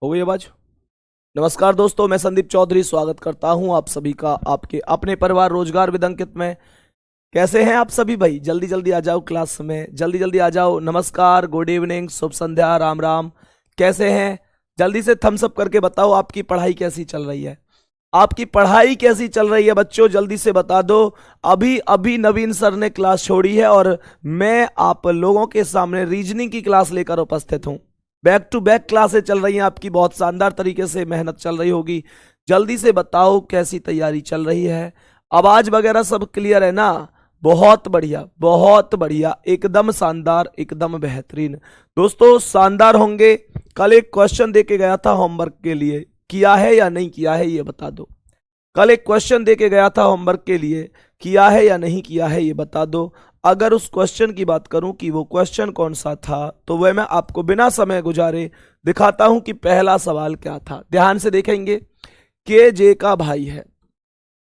हो गई आवाज। नमस्कार दोस्तों, मैं संदीप चौधरी स्वागत करता हूं आप सभी का आपके अपने परिवार रोजगार विद अंकित में। कैसे हैं आप सभी भाई? जल्दी जल्दी आ जाओ क्लास में, जल्दी जल्दी आ जाओ। नमस्कार, गुड इवनिंग, शुभ संध्या, राम राम। कैसे हैं? जल्दी से थम्स अप करके बताओ आपकी पढ़ाई कैसी चल रही है। आपकी पढ़ाई कैसी चल रही है बच्चों, जल्दी से बता दो। अभी अभी नवीन सर ने क्लास छोड़ी है और मैं आप लोगों के सामने रीजनिंग की क्लास लेकर उपस्थित हूं। बैक टू बैक क्लासें चल रही हैं आपकी, बहुत शानदार तरीके से मेहनत चल रही होगी। जल्दी से बताओ कैसी तैयारी चल रही है। आवाज वगैरह सब क्लियर है ना? बहुत बढ़िया, बहुत बढ़िया, एकदम शानदार, एकदम बेहतरीन। दोस्तों शानदार होंगे। कल एक क्वेश्चन दे के गया था होमवर्क के लिए, किया है या नहीं किया है ये बता दो। कल एक क्वेश्चन दे के गया था होमवर्क के लिए, किया है या नहीं किया है ये बता दो। अगर उस क्वेश्चन की बात करूं कि वो क्वेश्चन कौन सा था, तो वह मैं आपको बिना समय गुजारे दिखाता हूं कि पहला सवाल क्या था। ध्यान से देखेंगे, के जे का भाई है।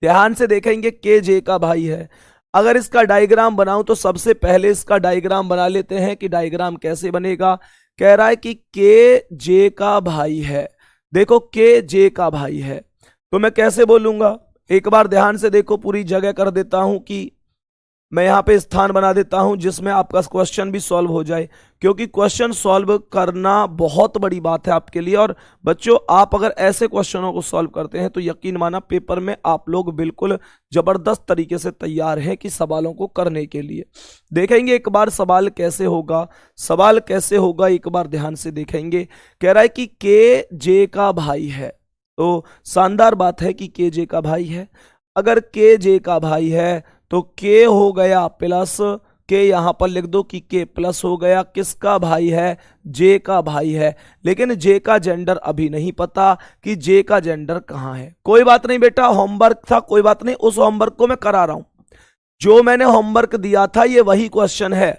ध्यान से देखेंगे, के जे का भाई है। अगर इसका डायग्राम बनाऊं तो सबसे पहले इसका डायग्राम बना लेते हैं कि डायग्राम कैसे बनेगा। कह रहा है कि के जे का भाई है। देखो, के जे का भाई है तो मैं कैसे बोलूंगा, एक बार ध्यान से देखो। पूरी जगह कर देता हूं कि मैं यहां पे स्थान बना देता हूं जिसमें आपका क्वेश्चन भी सॉल्व हो जाए, क्योंकि क्वेश्चन सॉल्व करना बहुत बड़ी बात है आपके लिए। और बच्चों, आप अगर ऐसे क्वेश्चनों को सॉल्व करते हैं तो यकीन माना पेपर में आप लोग बिल्कुल जबरदस्त तरीके से तैयार हैं कि सवालों को करने के लिए। देखेंगे एक बार सवाल कैसे होगा। सवाल कैसे होगा एक बार ध्यान से देखेंगे। कह रहा है कि के जे का भाई है, तो शानदार बात है कि के जे का भाई है। अगर के जे का भाई है तो के हो गया प्लस, के यहां पर लिख दो कि के प्लस हो गया। किसका भाई है? जे का भाई है। लेकिन जे का जेंडर अभी नहीं पता कि जे का जेंडर कहां है। कोई बात नहीं बेटा, होमवर्क था, कोई बात नहीं, उस होमवर्क को मैं करा रहा हूं। जो मैंने होमवर्क दिया था ये वही क्वेश्चन है।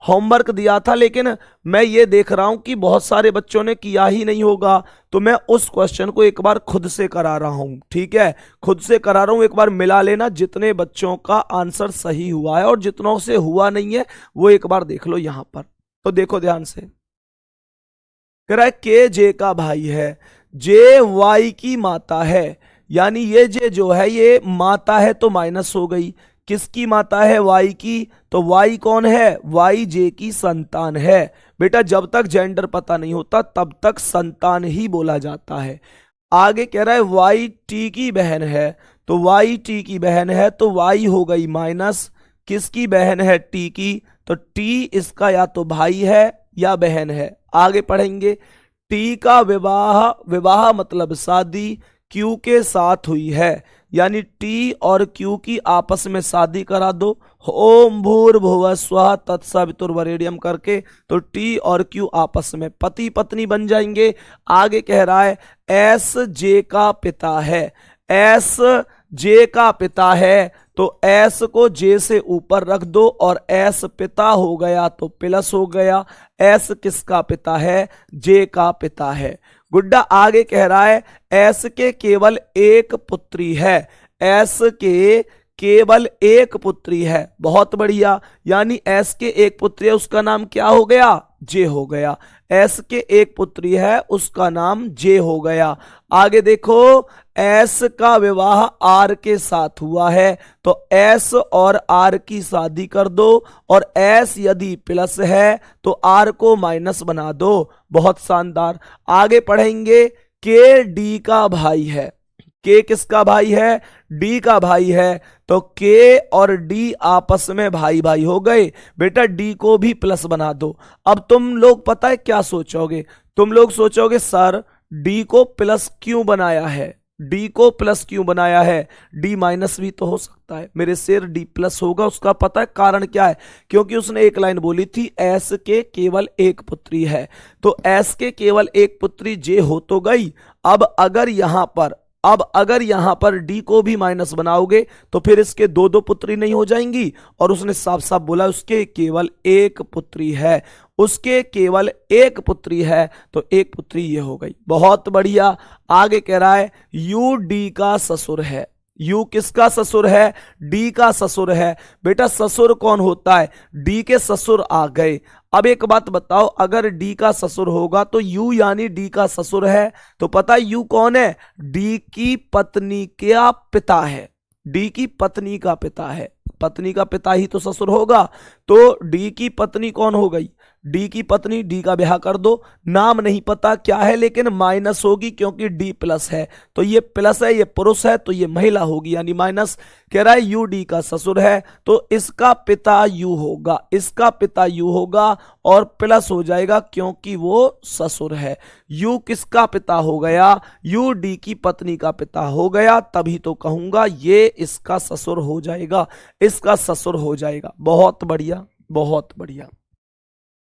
होमवर्क दिया था, लेकिन मैं ये देख रहा हूं कि बहुत सारे बच्चों ने किया ही नहीं होगा, तो मैं उस क्वेश्चन को एक बार खुद से करा रहा हूं। ठीक है, खुद से करा रहा हूं। एक बार मिला लेना जितने बच्चों का आंसर सही हुआ है, और जितनों से हुआ नहीं है वो एक बार देख लो यहां पर। तो देखो ध्यान से, कह रहा है के जे का भाई है, जे वाई की माता है। यानी ये जे जो है ये माता है तो माइनस हो गई। किसकी माता है? वाई की। तो वाई कौन है? वाई जे की संतान है। बेटा जब तक जेंडर पता नहीं होता तब तक संतान ही बोला जाता है। आगे कह रहा है वाई टी की बहन है, तो वाई टी की बहन है तो वाई हो गई माइनस। किसकी बहन है? टी की। तो टी इसका या तो भाई है या बहन है। आगे पढ़ेंगे। टी का विवाह, विवाह मतलब शादी, क्यू के साथ हुई है। यानी टी और क्यू की आपस में शादी करा दो। ओम भूर्भुवः स्वः तत्सवितुर्वरेण्यम करके, तो टी और क्यू आपस में पति पत्नी बन जाएंगे। आगे कह रहा है एस जे का पिता है। एस जे का पिता है तो एस को जे से ऊपर रख दो, और एस पिता हो गया तो प्लस हो गया। एस किसका पिता है? जे का पिता है। गुड्डा आगे कह रहा है एस के केवल एक पुत्री है। एस के केवल एक पुत्री है। बहुत बढ़िया, यानी एस के एक पुत्री है, उसका नाम क्या हो गया? जे हो गया। एस के एक पुत्री है, उसका नाम जे हो गया। आगे देखो, एस का विवाह आर के साथ हुआ है, तो एस और आर की शादी कर दो, और एस यदि प्लस है तो आर को माइनस बना दो। बहुत शानदार। आगे पढ़ेंगे, के डी का भाई है। के किसका भाई है? डी का भाई है। तो के और डी आपस में भाई भाई हो गए। बेटा डी को भी प्लस बना दो। अब तुम लोग पता है क्या सोचोगे? तुम लोग सोचोगे सर डी को प्लस क्यों बनाया है? डी को प्लस क्यों बनाया है? डी माइनस भी तो हो सकता है मेरे शेर। डी प्लस होगा, उसका पता है कारण क्या है? क्योंकि उसने एक लाइन बोली थी एस के केवल एक पुत्री है, तो एस के केवल एक पुत्री जे हो तो गई। अब अगर यहां पर डी को भी माइनस बनाओगे तो फिर इसके दो दो पुत्री नहीं हो जाएंगी, और उसने साफ साफ बोला उसके केवल एक पुत्री है। उसके केवल एक पुत्री है तो एक पुत्री ये हो गई। बहुत बढ़िया। आगे कह रहा है यू डी का ससुर है। यू किसका ससुर है? डी का ससुर है। बेटा ससुर कौन होता है? डी के ससुर आ गए। अब एक बात बताओ, अगर डी का ससुर होगा तो यू यानी डी का ससुर है, तो पता है यू कौन है? डी की पत्नी का पिता है। डी की पत्नी का पिता है, पत्नी का पिता ही तो ससुर होगा। तो डी की पत्नी कौन हो गई? डी की पत्नी, डी का ब्याह कर दो। नाम नहीं पता क्या है, लेकिन माइनस होगी क्योंकि डी प्लस है, तो ये प्लस है, ये पुरुष है, तो ये महिला होगी, यानी माइनस। कह रहा है यू डी का ससुर है, तो इसका पिता यू होगा, इसका पिता यू होगा और प्लस हो जाएगा क्योंकि वो ससुर है। यू किसका पिता हो गया? यू डी की पत्नी का पिता हो गया, तभी तो कहूंगा ये इसका ससुर हो जाएगा, इसका ससुर हो जाएगा। बहुत बढ़िया, बहुत बढ़िया,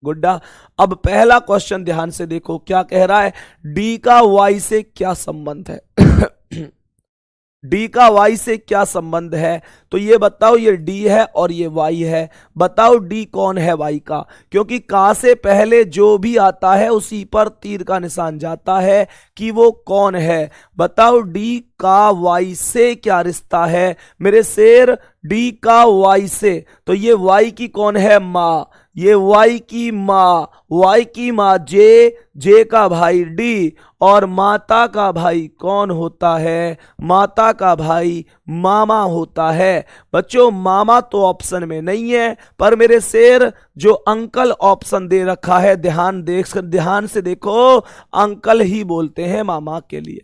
गुड्डा। अब पहला क्वेश्चन ध्यान से देखो, क्या कह रहा है? डी का वाई से क्या संबंध है? डी का वाई से क्या संबंध है? तो ये बताओ, ये डी है और ये वाई है, बताओ डी कौन है वाई का? क्योंकि का से पहले जो भी आता है उसी पर तीर का निशान जाता है कि वो कौन है। बताओ डी का वाई से क्या रिश्ता है मेरे शेर? डी का वाई से, तो ये वाई की कौन है? माँ। ये वाई की माँ, वाई की माँ जे, जे का भाई डी, और माता का भाई कौन होता है? माता का भाई मामा होता है। बच्चों मामा तो ऑप्शन में नहीं है, पर मेरे शेर जो अंकल ऑप्शन दे रखा है, ध्यान से देखो, अंकल ही बोलते हैं मामा के लिए,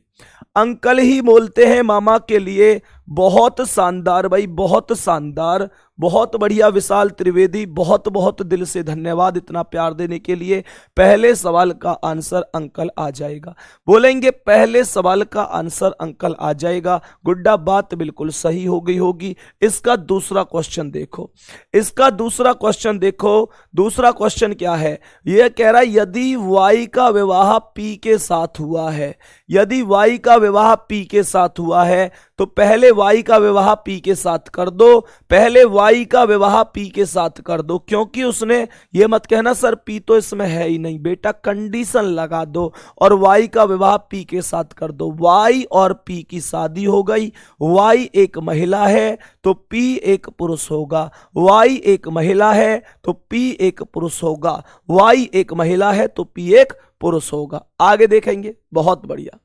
अंकल ही बोलते हैं मामा के लिए। बहुत शानदार भाई, बहुत शानदार, बहुत बढ़िया विशाल त्रिवेदी, बहुत बहुत दिल से धन्यवाद इतना प्यार देने के लिए। पहले सवाल का आंसर अंकल आ जाएगा, बोलेंगे पहले सवाल का आंसर अंकल आ जाएगा। गुड्डा बात बिल्कुल सही हो गई होगी। इसका दूसरा क्वेश्चन देखो, इसका दूसरा क्वेश्चन देखो। दूसरा क्वेश्चन क्या है? यह कह रहा है यदि वाई का विवाह पी के साथ हुआ है, यदि वाई का विवाह पी के साथ हुआ है तो पहले वाई का विवाह पी के साथ कर दो, पहले वाई का विवाह पी के साथ कर दो, क्योंकि उसने, ये मत कहना सर पी तो इसमें है ही नहीं, बेटा कंडीशन लगा दो और वाई का विवाह पी के साथ कर दो। वाई और पी की शादी हो गई, वाई एक महिला है तो पी एक पुरुष होगा, वाई एक महिला है तो पी एक पुरुष होगा, वाई एक महिला है तो पी एक पुरुष होगा। आगे देखेंगे, बहुत बढ़िया,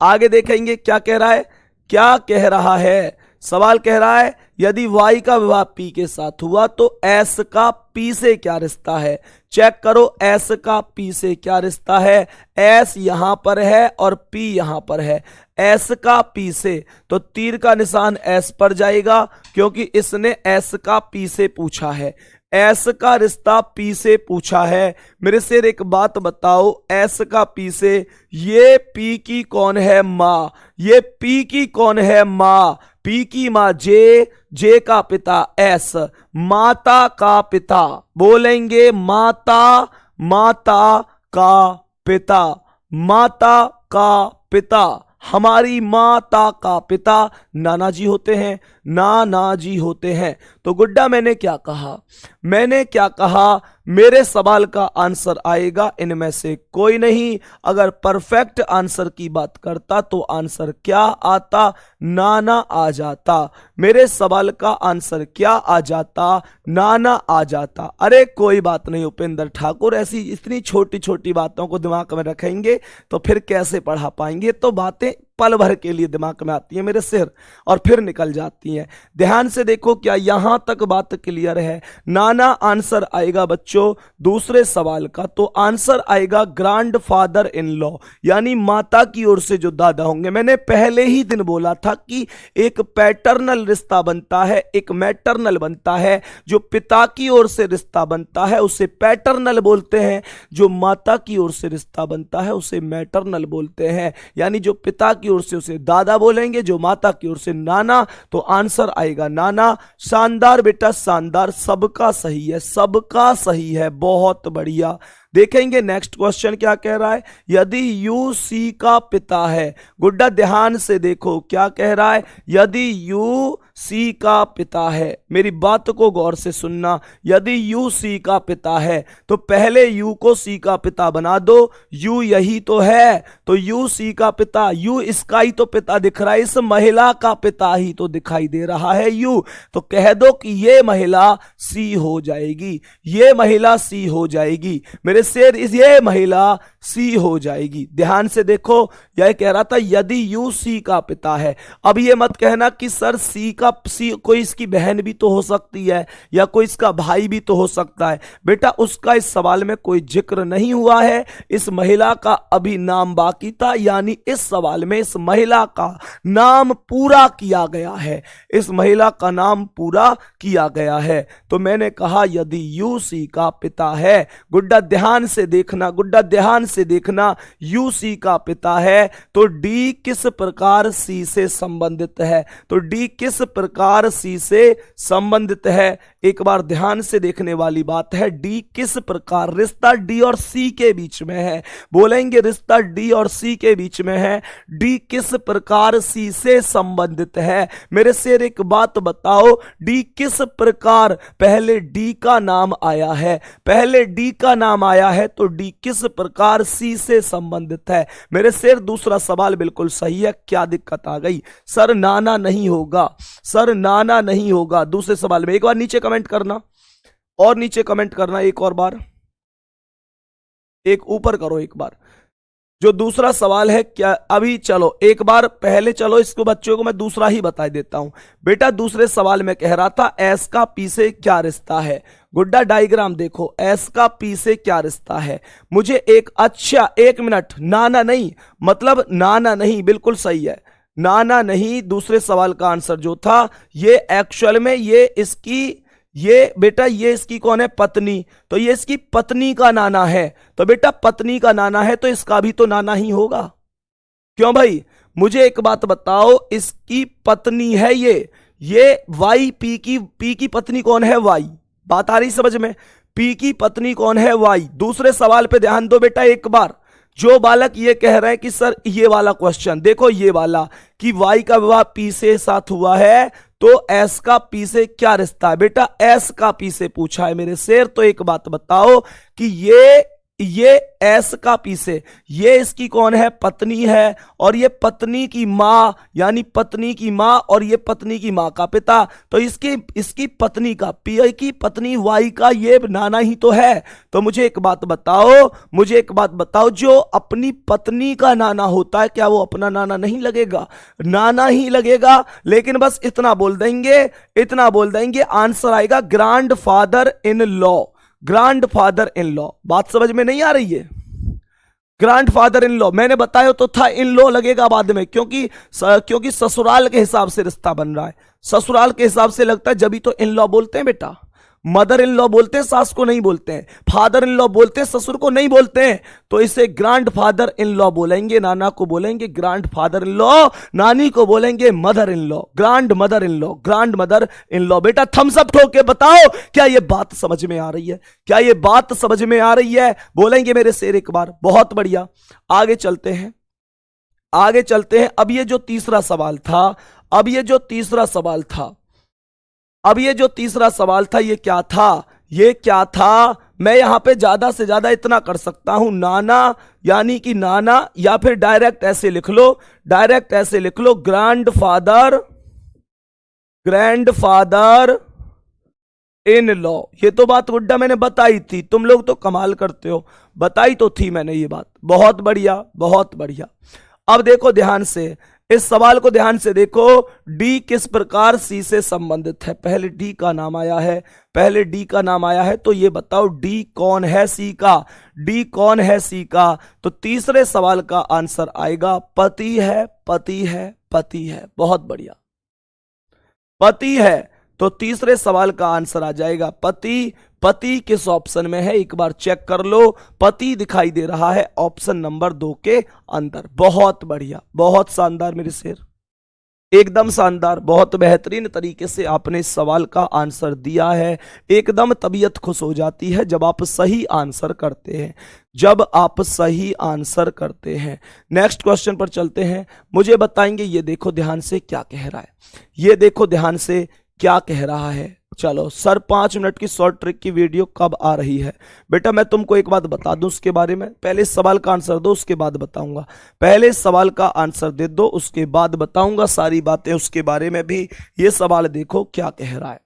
आगे देखेंगे क्या कह रहा है, क्या कह रहा है। सवाल कह रहा है यदि वाई का विवाह पी के साथ हुआ तो एस का पी से क्या रिश्ता है? चेक करो एस का पी से क्या रिश्ता है। एस यहां पर है और पी यहां पर है, एस का पी से, तो तीर का निशान एस पर जाएगा क्योंकि इसने एस का पी से पूछा है, एस का रिश्ता पी से पूछा है। मेरे से एक बात बताओ, एस का पी से, ये पी की कौन है? माँ। ये पी की कौन है? माँ। पी की माँ जे, जे का पिता एस, माता का पिता, बोलेंगे माता, माता का पिता, माता का पिता। हमारी माता का पिता नाना जी होते हैं, नाना जी होते हैं। तो गुड्डा मैंने क्या कहा, मैंने क्या कहा, मेरे सवाल का आंसर आएगा इनमें से कोई नहीं। अगर परफेक्ट आंसर की बात करता तो आंसर क्या आता? नाना आ जाता। मेरे सवाल का आंसर क्या आ जाता? नाना आ जाता। अरे कोई बात नहीं उपेंद्र ठाकुर, ऐसी इतनी छोटी छोटी बातों को दिमाग में रखेंगे तो फिर कैसे पढ़ा पाएंगे। तो बातें पल भर के लिए दिमाग में आती है मेरे सिर और फिर निकल जाती हैं। ध्यान से देखो, क्या यहां तक बात क्लियर है? नाना आंसर आएगा बच्चों दूसरे सवाल का, तो आंसर आएगा ग्रैंड फादर इन लॉ, यानी माता की ओर से जो दादा होंगे। मैंने पहले ही दिन बोला था कि एक पैटर्नल रिश्ता बनता है, एक मैटरनल बनता है। जो पिता की ओर से रिश्ता बनता है उसे पैटर्नल बोलते हैं, जो माता की ओर से रिश्ता बनता है उसे मैटरनल बोलते हैं। यानी जो पिता की ओर से उसे दादा बोलेंगे, जो माता की ओर से नाना, तो आंसर आएगा नाना। शानदार बेटा शानदार, सबका सही है, सबका सही है, बहुत बढ़िया। देखेंगे नेक्स्ट क्वेश्चन क्या कह रहा है। यदि यू सी का पिता है, गुड्डा ध्यान से देखो क्या कह रहा है। यदि यू सी का पिता है, मेरी बात को गौर से सुनना। यदि यू सी का पिता है तो पहले यू को सी का पिता बना दो। यू यही तो है, तो यू सी का पिता, यू इसका ही तो पिता दिख रहा है, इस महिला का पिता ही तो दिखाई दे रहा है यू। तो कह दो कि ये महिला सी हो जाएगी, ये महिला सी हो जाएगी मेरे शेर, ये महिला सी हो जाएगी। ध्यान से देखो, यह कह रहा था यदि यू सी का पिता है। अब ये मत कहना कि सर सी कोई इसकी बहन भी तो हो सकती है या कोई इसका भाई भी तो हो सकता है। बेटा उसका इस सवाल में कोई जिक्र नहीं हुआ है, इस महिला का अभी नाम बाकी था, यानी इस सवाल में इस महिला का नाम पूरा किया गया है, इस महिला का नाम पूरा किया गया है। तो मैंने कहा यदि यू सी का पिता है, गुड्डा ध्यान से देखना, गुड्डा ध्यान से देखना, यू सी का पिता है तो डी किस प्रकार सी से संबंधित है, तो डी किस प्रकार सी से संबंधित है। एक बार ध्यान से देखने वाली बात है, डी किस प्रकार, रिश्ता डी और सी के बीच में है, बोलेंगे रिश्ता डी और सी के बीच में है। डी किस प्रकार सी से संबंधित है। मेरे शेर एक बात बताओ, डी किस प्रकार, पहले डी का नाम आया है, पहले डी का नाम आया है तो डी किस प्रकार सी से संबंधित है। मेरे शेर दूसरा सवाल बिल्कुल सही है, क्या दिक्कत आ गई। सर नाना नहीं होगा, सर नाना नहीं होगा। दूसरे सवाल में एक बार नीचे कमेंट करना, और नीचे कमेंट करना एक और बार, एक ऊपर करो एक बार। जो दूसरा सवाल है क्या, अभी चलो एक बार पहले, चलो इसको बच्चों को मैं दूसरा ही बता देता हूं। बेटा दूसरे सवाल में कह रहा था एस का पी से क्या रिश्ता है। गुड्डा डायग्राम देखो, एस का पी से क्या रिश्ता है। मुझे एक, अच्छा एक मिनट, नाना नहीं, मतलब नाना नहीं, बिल्कुल सही है, नाना नहीं। दूसरे सवाल का आंसर जो था, ये एक्चुअल में ये इसकी, ये बेटा ये इसकी कौन है, पत्नी, तो ये इसकी पत्नी का नाना है। तो बेटा पत्नी का नाना है तो इसका भी तो नाना ही होगा। क्यों भाई, मुझे एक बात बताओ, इसकी पत्नी है ये वाई, पी की पत्नी कौन है, वाई। बात आ रही समझ में, पी की पत्नी कौन है, वाई। दूसरे सवाल पे ध्यान दो बेटा एक बार। जो बालक ये कह रहे हैं कि सर ये वाला क्वेश्चन देखो, ये वाला कि वाई का विवाह पी से साथ हुआ है तो एस का पी से क्या रिश्ता है। बेटा एस का पी से पूछा है मेरे शेर, तो एक बात बताओ कि ये एस का पी से, ये इसकी कौन है, पत्नी है, और ये पत्नी की मां, यानी पत्नी की मां, और ये पत्नी की मां का पिता, तो इसकी पत्नी का, पी की पत्नी वाई का ये नाना ही तो है। तो मुझे एक बात बताओ, जो अपनी पत्नी का नाना होता है क्या वो अपना नाना नहीं लगेगा, नाना ही लगेगा। लेकिन बस इतना बोल देंगे आंसर आएगा grand father in law, grand father in law. बात समझ में नहीं आ रही है, ग्रैंड फादर इन लॉ मैंने बताया तो था, इन लॉ लगेगा बाद में, क्योंकि ससुराल के हिसाब से रिश्ता बन रहा है, ससुराल के हिसाब से लगता है, जब तो इन लॉ बोलते हैं बेटा। मदर इन लॉ बोलते हैं, सास को नहीं बोलते हैं, फादर इन लॉ बोलते हैं, ससुर को नहीं बोलते हैं, तो इसे ग्रैंड फादर इन लॉ बोलेंगे, नाना को बोलेंगे ग्रैंड फादर इन लॉ, नानी को बोलेंगे mother in law, grand mother in law, grand mother in law. बेटा थम्स अप ठोक के बताओ क्या ये बात समझ में आ रही है, क्या ये बात समझ में आ रही है, बोलेंगे मेरे शेर एक बार। बहुत बढ़िया, आगे चलते हैं। अब ये जो तीसरा सवाल था, ये क्या था, मैं यहां पे ज्यादा से ज्यादा इतना कर सकता हूं, नाना यानी कि नाना, या फिर डायरेक्ट ऐसे लिख लो ग्रैंड फादर इन लॉ। ये तो बात गुड्डा मैंने बताई थी, तुम लोग तो कमाल करते हो, बताई तो थी मैंने ये बात। बहुत बढ़िया। अब देखो ध्यान से, इस सवाल को ध्यान से देखो, डी किस प्रकार सी से संबंधित है। पहले डी का नाम आया है तो ये बताओ डी कौन है सी का, तो तीसरे सवाल का आंसर आएगा पति है। बहुत बढ़िया, पति है तो तीसरे सवाल का आंसर आ जाएगा पति किस ऑप्शन में है, एक बार चेक कर लो, पति दिखाई दे रहा है ऑप्शन नंबर 2 के अंदर। बहुत बढ़िया, बहुत शानदार मेरे शेर। एकदम शानदार, बहुत बेहतरीन तरीके से आपने इस सवाल का आंसर दिया है। एकदम तबीयत खुश हो जाती है जब आप सही आंसर करते हैं, जब आप सही आंसर करते हैं। नेक्स्ट क्वेश्चन पर चलते हैं। मुझे बताएंगे, ये देखो ध्यान से क्या कह रहा है, ये देखो ध्यान से क्या कह रहा है। चलो सर, 5 मिनट की शॉर्ट ट्रिक की वीडियो कब आ रही है? बेटा मैं तुमको एक बात बता दूं उसके बारे में, पहले इस सवाल का आंसर दो उसके बाद बताऊंगा। पहले इस सवाल का आंसर दे दो उसके बाद बताऊंगा सारी बातें उसके बारे में भी। ये सवाल देखो क्या कह रहा है।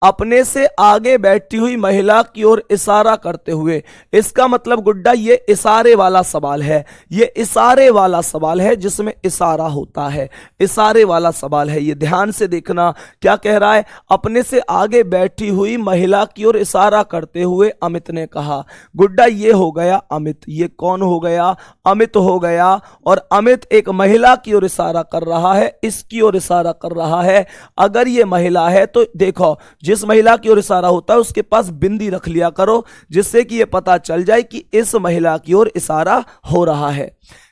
अपने से आगे बैठी हुई महिला की ओर इशारा करते हुए, इसका मतलब गुड्डा ये इशारे वाला सवाल है, ये इशारे वाला सवाल है जिसमें इशारा होता है, इशारे वाला सवाल है ये। ध्यान से देखना क्या कह रहा है। अपने से आगे बैठी हुई महिला की ओर इशारा करते हुए अमित ने कहा। गुड्डा ये हो गया अमित, ये कौन हो गया? अमित हो गया। और अमित एक महिला की ओर इशारा कर रहा है, इसकी ओर इशारा कर रहा है। अगर ये महिला है तो देखो, जिस महिला की ओर इशारा होता है उसके पास बिंदी रख लिया करो, जिससे कि यह पता चल जाए कि इस महिला की ओर इशारा हो रहा है।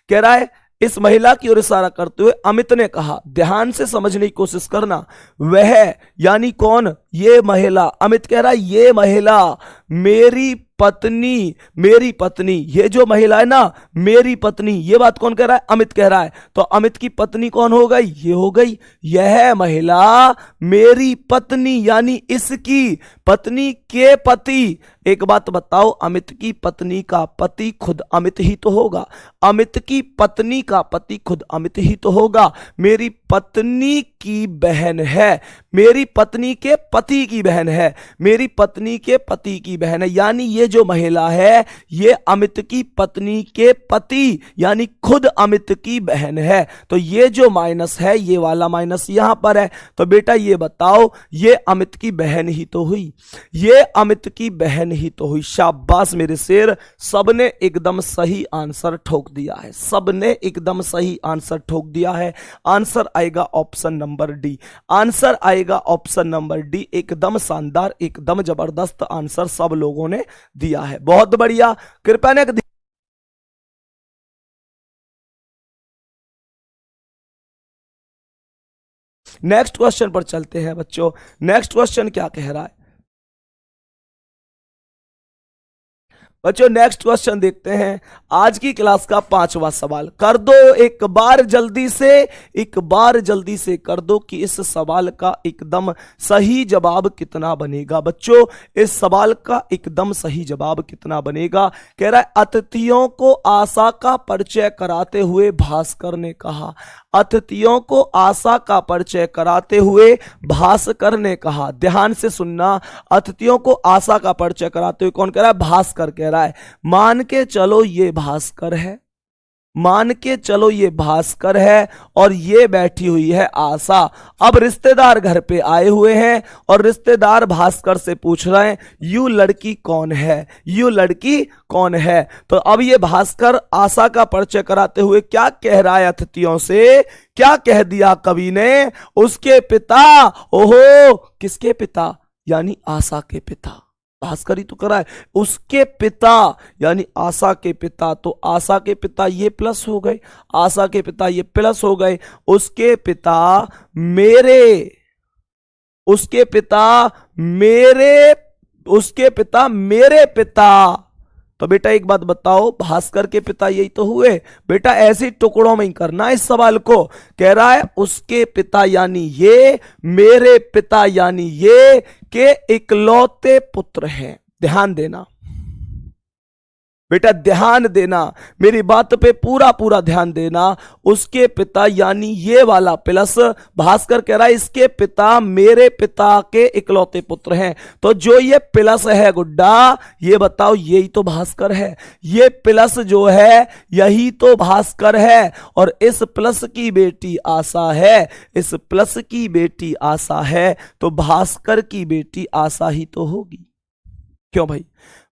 कह रहा है इस महिला की ओर इशारा करते हुए अमित ने कहा, ध्यान से समझने की कोशिश करना, वह यानी कौन? ये महिला। अमित कह रहा है ये महिला मेरी पत्नी, मेरी पत्नी, ये जो महिला है ना मेरी पत्नी। ये बात कौन कह रहा है? अमित कह रहा है। तो अमित की पत्नी कौन हो गई? ये हो गई, यह महिला मेरी पत्नी, यानी इसकी पत्नी के पति। एक बात बताओ, अमित की पत्नी का पति खुद अमित ही तो होगा, अमित की पत्नी का पति खुद अमित ही तो होगा। मेरी पत्नी की बहन है, मेरी पत्नी के पति की बहन है, मेरी पत्नी के पति की बहन है, यानी ये जो महिला है ये अमित की पत्नी के पति यानी खुद अमित की बहन है। तो ये जो माइनस है ये वाला माइनस यहां पर है। तो बेटा ये बताओ, ये अमित की बहन ही तो हुई, ये अमित की बहन ही तो हुई। शाबाश मेरे शेर, सबने एकदम सही आंसर ठोक दिया है, सबने एकदम सही आंसर ठोक दिया है। आंसर आएगा ऑप्शन नंबर डी, आंसर आएगा ऑप्शन नंबर डी। एकदम शानदार, एकदम जबरदस्त आंसर सब लोगों ने दिया है, बहुत बढ़िया। कृपया ने नेक्स्ट क्वेश्चन पर चलते हैं बच्चों। नेक्स्ट क्वेश्चन क्या कह रहा है बच्चों? नेक्स्ट क्वेश्चन देखते हैं। आज की क्लास का 5वां सवाल कर दो एक बार जल्दी से, एक बार जल्दी से कर दो कि इस सवाल का एकदम सही जवाब कितना बनेगा। बच्चों इस सवाल का एकदम सही जवाब कितना बनेगा? कह रहा है अतिथियों को आशा का परिचय कराते हुए भास्कर ने कहा। अतिथियों को आशा का परिचय कराते हुए भास्कर ने कहा। ध्यान से सुनना, अतिथियों को आशा का परिचय कराते हुए कौन कह रहा है? भास्कर कह रहा है। मान के चलो ये भास्कर है, मान के चलो ये भास्कर है और ये बैठी हुई है आशा। अब रिश्तेदार घर पे आए हुए हैं और रिश्तेदार भास्कर से पूछ रहे हैं यू लड़की कौन है, यू लड़की कौन है। तो अब ये भास्कर आशा का परिचय कराते हुए क्या कह रहा है अतिथियों से? क्या कह दिया कवि ने? उसके पिता, ओहो किसके पिता? यानी आशा के पिता। भास्कर ही तो करा है, उसके पिता यानी आशा के पिता। तो आशा के पिता ये प्लस हो गए, आशा के पिता ये प्लस हो गए। उसके पिता मेरे, उसके पिता मेरे, उसके पिता मेरे पिता। तो बेटा एक बात बताओ, भास्कर के पिता यही तो हुए। बेटा ऐसे टुकड़ों में ही करना है इस सवाल को। कह रहा है उसके पिता यानी ये, मेरे पिता यानी ये के इकलौते पुत्र हैं। ध्यान देना बेटा, ध्यान देना, मेरी बात पे पूरा पूरा ध्यान देना। उसके पिता यानी ये वाला प्लस, भास्कर कह रहा है इसके पिता मेरे पिता के इकलौते पुत्र हैं। तो जो ये प्लस है गुड्डा, ये बताओ यही तो भास्कर है, ये प्लस जो है यही तो भास्कर है। और इस प्लस की बेटी आशा है, इस प्लस की बेटी आशा है, तो भास्कर की बेटी आशा ही तो होगी। क्यों भाई?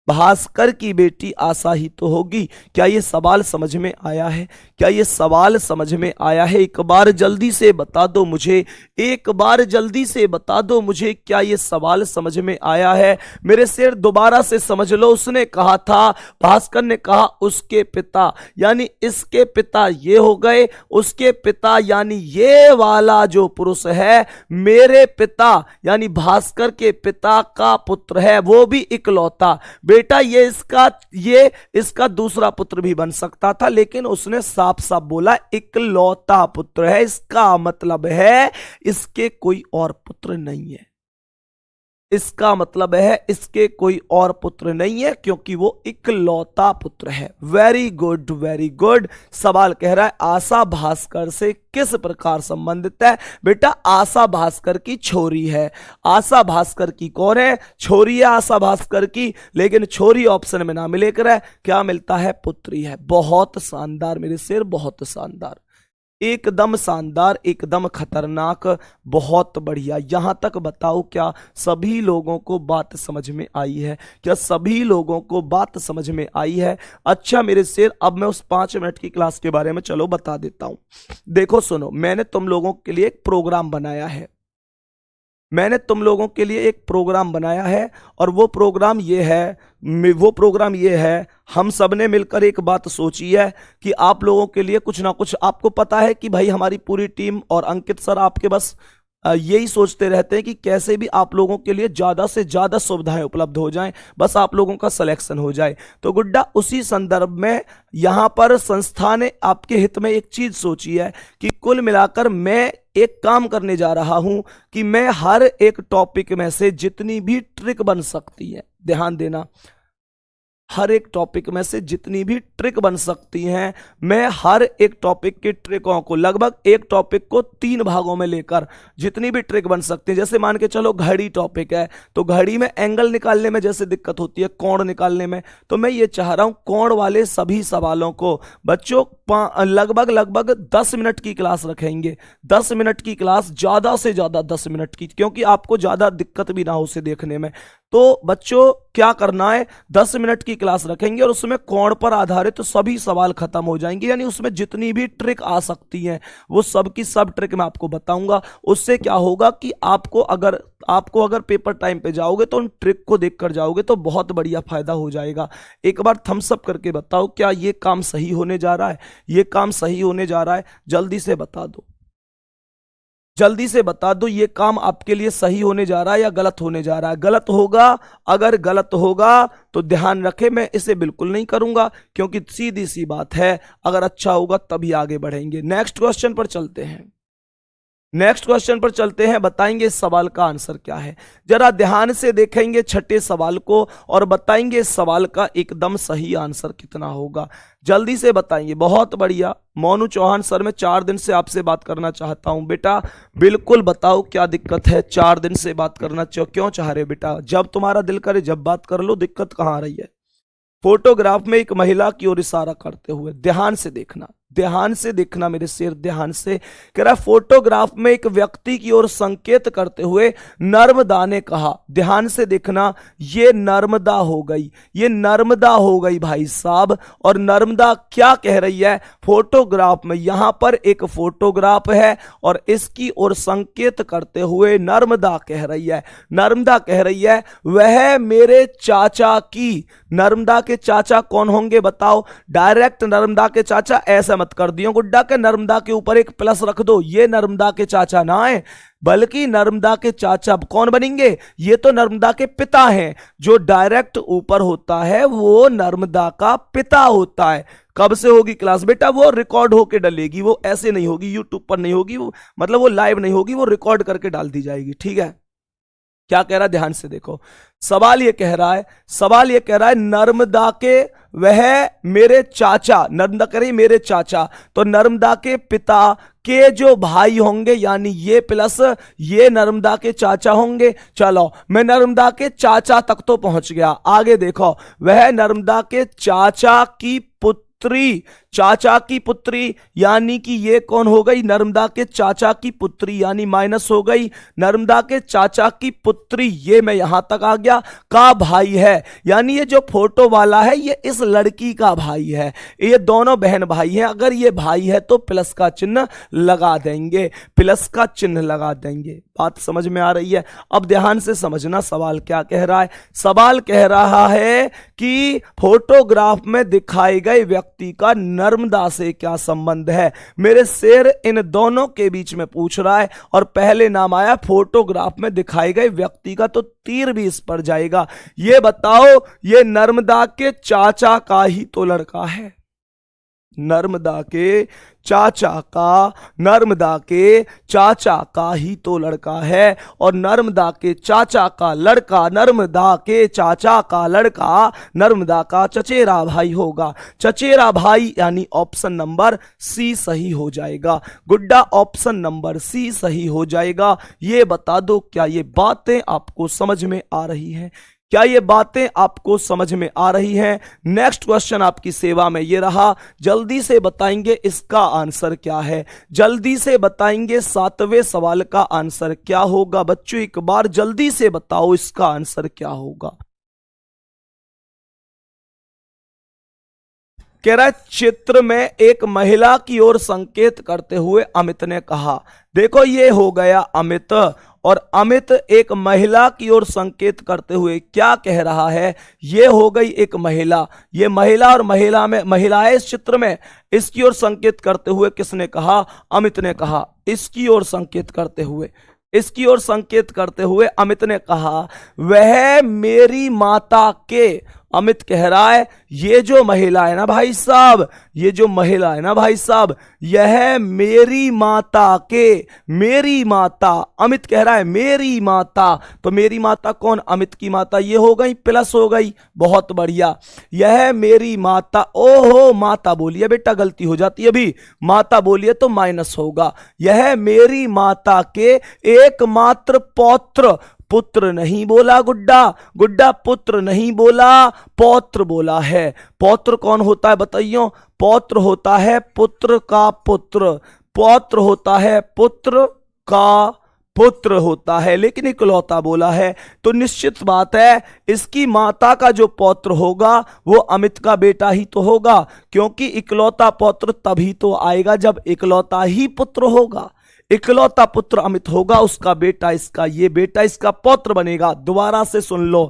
भास्कर की बेटी आशा ही तो होगी। क्या ये सवाल समझ में आया है? क्या ये सवाल समझ में आया है? एक बार जल्दी से बता दो मुझे, एक बार जल्दी से बता दो मुझे, क्या ये सवाल समझ में आया है? मेरे शेर दोबारा से समझ लो। उसने कहा था, भास्कर ने कहा उसके पिता, यानी इसके पिता ये हो गए, उसके पिता यानी ये वाला जो पुरुष है मेरे पिता यानी भास्कर के पिता का पुत्र है, वो भी इकलौता। बेटा ये इसका दूसरा पुत्र भी बन सकता था, लेकिन उसने साफ साफ बोला इकलौता पुत्र है, इसका मतलब है इसके कोई और पुत्र नहीं है। इसका मतलब है इसके कोई और पुत्र नहीं है, क्योंकि वो इकलौता पुत्र है। Very good, very good. सवाल कह रहा है आशा भास्कर से किस प्रकार संबंधित है? बेटा आशा भास्कर की छोरी है। आशा भास्कर की कौन है? छोरी है आशा भास्कर की, लेकिन छोरी ऑप्शन में ना मिले कर क्या मिलता है? पुत्री है। बहुत शानदार मेरे शेर, बहुत शानदार, एकदम शानदार, एकदम खतरनाक, बहुत बढ़िया। यहां तक बताओ क्या सभी लोगों को बात समझ में आई है? क्या सभी लोगों को बात समझ में आई है? अच्छा मेरे शेर, अब मैं उस 5 मिनट की क्लास के बारे में चलो बता देता हूं। देखो सुनो, मैंने तुम लोगों के लिए एक प्रोग्राम बनाया है, मैंने तुम लोगों के लिए एक प्रोग्राम बनाया है, और वो प्रोग्राम ये है, हम सब ने मिलकर एक बात सोची है कि आप लोगों के लिए कुछ ना कुछ, आपको पता है कि भाई हमारी पूरी टीम और अंकित सर आपके बस यही सोचते रहते हैं कि कैसे भी आप लोगों के लिए ज़्यादा से ज़्यादा सुविधाएं उपलब्ध हो जाएं, बस आप लोगों का सिलेक्शन हो जाए। तो गुड्डा उसी संदर्भ में यहाँ पर संस्था ने आपके हित में एक चीज़ सोची है कि कुल मिलाकर मैं एक काम करने जा रहा हूं कि मैं हर एक टॉपिक में से जितनी भी ट्रिक बन सकती है, ध्यान देना, हर एक टॉपिक में से जितनी भी ट्रिक बन सकती हैं, मैं हर एक टॉपिक की ट्रिकों को, लगभग एक टॉपिक को 3 भागों में लेकर जितनी भी ट्रिक बन सकती है, जैसे मान के चलो घड़ी टॉपिक है, तो घड़ी में एंगल निकालने में जैसे दिक्कत होती है कोण निकालने में, तो मैं ये चाह रहा हूं कोण वाले सभी सवालों को बच्चों लगभग 10 मिनट की क्लास रखेंगे। 10 मिनट की क्लास, ज्यादा से ज्यादा 10 मिनट की, क्योंकि आपको ज्यादा दिक्कत भी ना हो उसे देखने में। तो बच्चों क्या करना है, 10 मिनट की क्लास रखेंगे और उसमें कोण पर आधारित तो सभी सवाल खत्म हो जाएंगे, यानी उसमें जितनी भी ट्रिक आ सकती हैं वो सब की सब ट्रिक मैं आपको बताऊंगा। उससे क्या होगा कि आपको अगर पेपर टाइम पे जाओगे तो उन ट्रिक को देखकर जाओगे तो बहुत बढ़िया फायदा हो जाएगा। एक बार थम्स अप करके बताओ क्या ये काम सही होने जा रहा है? ये काम सही होने जा रहा है? जल्दी से बता दो, जल्दी से बता दो, ये काम आपके लिए सही होने जा रहा है या गलत होने जा रहा है? गलत होगा, अगर गलत होगा तो ध्यान रखें मैं इसे बिल्कुल नहीं करूंगा, क्योंकि सीधी सी बात है, अगर अच्छा होगा तभी आगे बढ़ेंगे। नेक्स्ट क्वेश्चन पर चलते हैं, नेक्स्ट क्वेश्चन पर चलते हैं, बताएंगे इस सवाल का आंसर क्या है। जरा ध्यान से देखेंगे छठे सवाल को और बताएंगे इस सवाल का एकदम सही आंसर कितना होगा। जल्दी से बताएंगे। बहुत बढ़िया मोनू चौहान सर, मैं 4 दिन से आपसे बात करना चाहता हूं बेटा, बिल्कुल बताओ क्या दिक्कत है? 4 दिन से बात करना क्यों चाह रहे बेटा? जब तुम्हारा दिल करे जब बात कर लो, दिक्कत कहां आ रही है? फोटोग्राफ में एक महिला की ओर इशारा करते हुए, ध्यान से देखना, ध्यान से देखना मेरे शेर, ध्यान से। कह रहा फोटोग्राफ में एक व्यक्ति की ओर संकेत करते हुए नर्मदा ने कहा, ध्यान से देखना, ये नर्मदा हो गई, ये नर्मदा हो गई भाई साहब। और नर्मदा क्या कह रही है फोटोग्राफ में? यहां पर एक फोटोग्राफ है और इसकी ओर संकेत करते हुए नर्मदा कह रही है, नर्मदा कह रही है वह मेरे चाचा की। नर्मदा के चाचा कौन होंगे बताओ? डायरेक्ट नर्मदा के चाचा ऐसा मत कर दियो गुड्डा के नर्मदा के ऊपर एक प्लस रख दो, ये नर्मदा के चाचा ना है, बल्कि नर्मदा के चाचा कौन बनेंगे? ये तो नर्मदा के पिता हैं। जो डायरेक्ट ऊपर होता है वो नर्मदा का पिता होता है। कब से होगी क्लास बेटा? वो रिकॉर्ड होके डलेगी, वो ऐसे नहीं होगी, यूट्यूब पर नहीं होगी, मतलब वो लाइव नहीं होगी, वो रिकॉर्ड करके डाल दी जाएगी। ठीक है, क्या कह रहा है ध्यान से देखो। सवाल ये कह रहा है, सवाल ये कह रहा है नर्मदा के वह मेरे चाचा, नर्मदा कह रही मेरे चाचा, तो नर्मदा के पिता के जो भाई होंगे यानी ये प्लस ये नर्मदा के चाचा होंगे। चलो मैं नर्मदा के चाचा तक तो पहुंच गया, आगे देखो, वह नर्मदा के चाचा की पुत्री, चाचा की पुत्री, यानी कि ये कौन हो गई, नर्मदा के चाचा की पुत्री, यानी माइनस हो गई। नर्मदा के चाचा की पुत्री, ये मैं यहां तक आ गया। का भाई है, यानी ये जो फोटो वाला है ये इस लड़की का भाई है, ये दोनों बहन भाई हैं। अगर ये भाई है तो प्लस का चिन्ह लगा देंगे, प्लस का चिन्ह लगा देंगे। बात समझ में आ रही है? अब ध्यान से समझना सवाल क्या कह रहा है। सवाल कह रहा है कि फोटोग्राफ में दिखाए गए व्यक्ति का नर्मदा से क्या संबंध है। मेरे शेर इन दोनों के बीच में पूछ रहा है, और पहले नाम आया फोटोग्राफ में दिखाए गए व्यक्ति का, तो तीर भी इस पर जाएगा। ये बताओ, ये नर्मदा के चाचा का ही तो लड़का है, नर्मदा के चाचा का, नर्मदा के चाचा का ही तो लड़का है। और नर्मदा के चाचा का लड़का, नर्मदा के चाचा का लड़का नर्मदा का चचेरा भाई होगा। चचेरा भाई यानी ऑप्शन नंबर सी सही हो जाएगा। गुड्डा ऑप्शन नंबर सी सही हो जाएगा। ये बता दो, क्या ये बातें आपको समझ में आ रही हैं? क्या ये बातें आपको समझ में आ रही हैं? नेक्स्ट क्वेश्चन आपकी सेवा में ये रहा, जल्दी से बताएंगे इसका आंसर क्या है, जल्दी से बताएंगे 7वें सवाल का आंसर क्या होगा। बच्चों एक बार जल्दी से बताओ इसका आंसर क्या होगा। कह रहा है चित्र में एक महिला की ओर संकेत करते हुए अमित ने कहा। देखो ये हो गया अमित, और अमित एक महिला की ओर संकेत करते हुए क्या कह रहा है, ये हो गई एक महिला। ये महिला, और महिला में महिलाएं इस चित्र में, इसकी ओर संकेत करते हुए किसने कहा, अमित ने कहा। इसकी ओर संकेत करते हुए, इसकी ओर संकेत करते हुए अमित ने कहा, वह मेरी माता के। अमित कह रहा है ये जो महिला है ना भाई साहब, ये जो महिला है ना भाई साहब, यह मेरी माता के, मेरी माता। अमित कह रहा है मेरी माता, तो मेरी माता कौन, अमित की माता, ये हो गई प्लस हो गई। बहुत बढ़िया, यह मेरी माता। ओहो माता बोलिए बेटा, गलती हो जाती है अभी, माता बोलिए तो माइनस होगा। यह मेरी माता के एकमात्र पौत्र, पुत्र नहीं बोला गुड्डा, गुड्डा पुत्र नहीं बोला, पौत्र बोला है। पौत्र कौन होता है बताइयो, पौत्र होता है पुत्र का पुत्र, पौत्र होता है पुत्र का पुत्र होता है, लेकिन इकलौता बोला है तो निश्चित बात है इसकी माता का जो पौत्र होगा वो अमित का बेटा ही तो होगा, क्योंकि इकलौता पौत्र तभी तो आएगा जब इकलौता ही पुत्र होगा। इकलौता पुत्र अमित होगा, उसका बेटा इसका, ये बेटा इसका पौत्र बनेगा। दोबारा से सुन लो,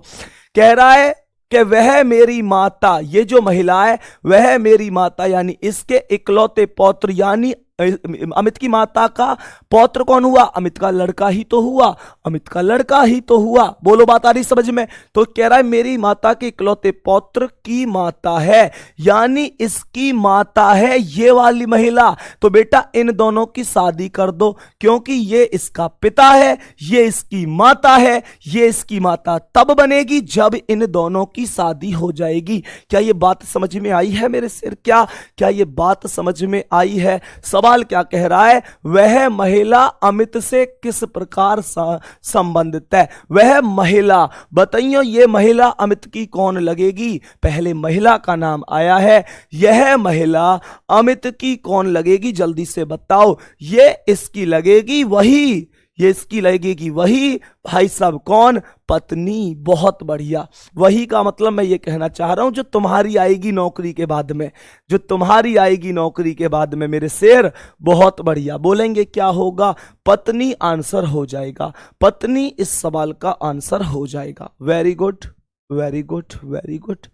कह रहा है कि वह मेरी माता, ये जो महिला है वह मेरी माता, यानी इसके इकलौते पौत्र, यानी अमित की माता का पौत्र कौन हुआ, अमित का लड़का ही तो हुआ, अमित का लड़का ही तो हुआ। बोलो बात आ रही समझ में? तो कह रहा है मेरी माता के इकलौते पौत्र की माता है, यानी इसकी माता है ये वाली महिला। तो बेटा इन दोनों की शादी कर दो, क्योंकि ये इसका पिता है, ये इसकी माता है, ये इसकी माता तब बनेगी जब इन दोनों की शादी हो जाएगी। क्या ये बात समझ में आई है मेरे सिर? क्या ये बात समझ में आई है? सवाल क्या कह रहा है, वह महिला अमित से किस प्रकार संबंधित है। वह महिला, बताइए ये महिला अमित की कौन लगेगी? पहले महिला का नाम आया है, यह महिला अमित की कौन लगेगी? जल्दी से बताओ। ये इसकी लगेगी वही, ये इसकी लगेगी वही, भाई साहब कौन? पत्नी। बहुत बढ़िया, वही का मतलब मैं ये कहना चाह रहा हूं जो तुम्हारी आएगी नौकरी के बाद में, जो तुम्हारी आएगी नौकरी के बाद में मेरे शेर। बहुत बढ़िया, बोलेंगे क्या होगा? पत्नी आंसर हो जाएगा, पत्नी इस सवाल का आंसर हो जाएगा। Very good, very good, very good.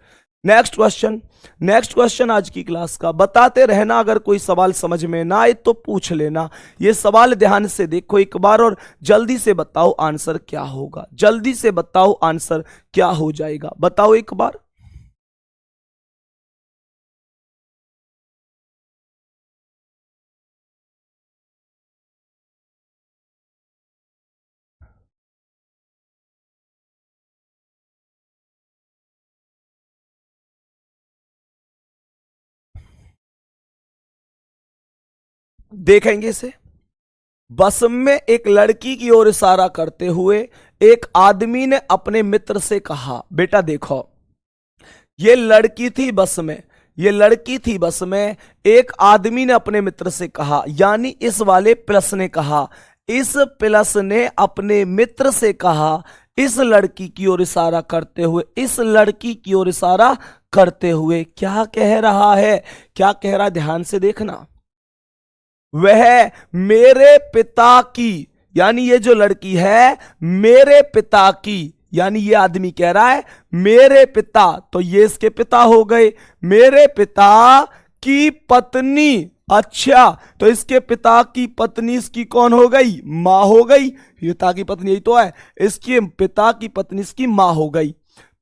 Next question, next question आज की क्लास का। बताते रहना, अगर कोई सवाल समझ में ना आए तो पूछ लेना। ये सवाल ध्यान से देखो एक बार और जल्दी से बताओ आंसर क्या होगा, जल्दी से बताओ आंसर क्या हो जाएगा, बताओ एक बार। देखेंगे इसे। बस में एक लड़की की ओर इशारा करते हुए एक आदमी ने अपने मित्र से कहा, बेटा देखो ये लड़की थी बस में, ये लड़की थी बस में। एक आदमी ने अपने मित्र से कहा, यानी इस वाले प्लस ने कहा, इस प्लस ने अपने मित्र से कहा, इस लड़की की ओर इशारा करते हुए, इस लड़की की ओर इशारा करते हुए क्या कह रहा है, क्या कह रहा है, ध्यान से देखना। वह मेरे पिता की, यानी ये जो लड़की है मेरे पिता की, यानी ये आदमी कह रहा है मेरे पिता, तो ये इसके पिता हो गए, मेरे पिता की पत्नी। अच्छा, तो इसके पिता की पत्नी इसकी कौन हो गई, मां हो गई। पिता की पत्नी यही तो है, इसके पिता की पत्नी इसकी मां हो गई।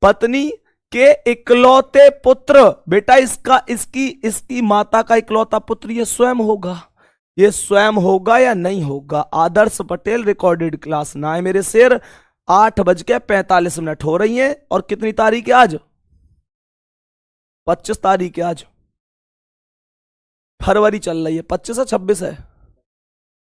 पत्नी के इकलौते पुत्र, बेटा इसका इसकी इसकी माता का इकलौता पुत्र ये स्वयं होगा। ये स्वयं होगा या नहीं होगा? आदर्श पटेल रिकॉर्डेड क्लास 9 मेरे शेर। 8:45 हो रही है और कितनी तारीख है आज? 25 तारीख है आज, फरवरी चल रही है। 25 है 26 है?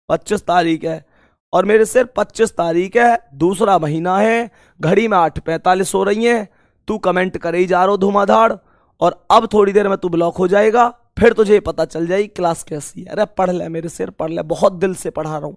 25 तारीख है और मेरे शेर 25 तारीख है, दूसरा महीना है, घड़ी में 8:45 हो रही है। तू कमेंट करे ही जा रहा हो धुआंधार, और अब थोड़ी देर में तू ब्लॉक हो जाएगा, फिर तुझे पता चल जाएगी क्लास कैसी है। अरे पढ़ ले मेरे शेर, पढ़ ले, बहुत दिल से पढ़ा रहा हूं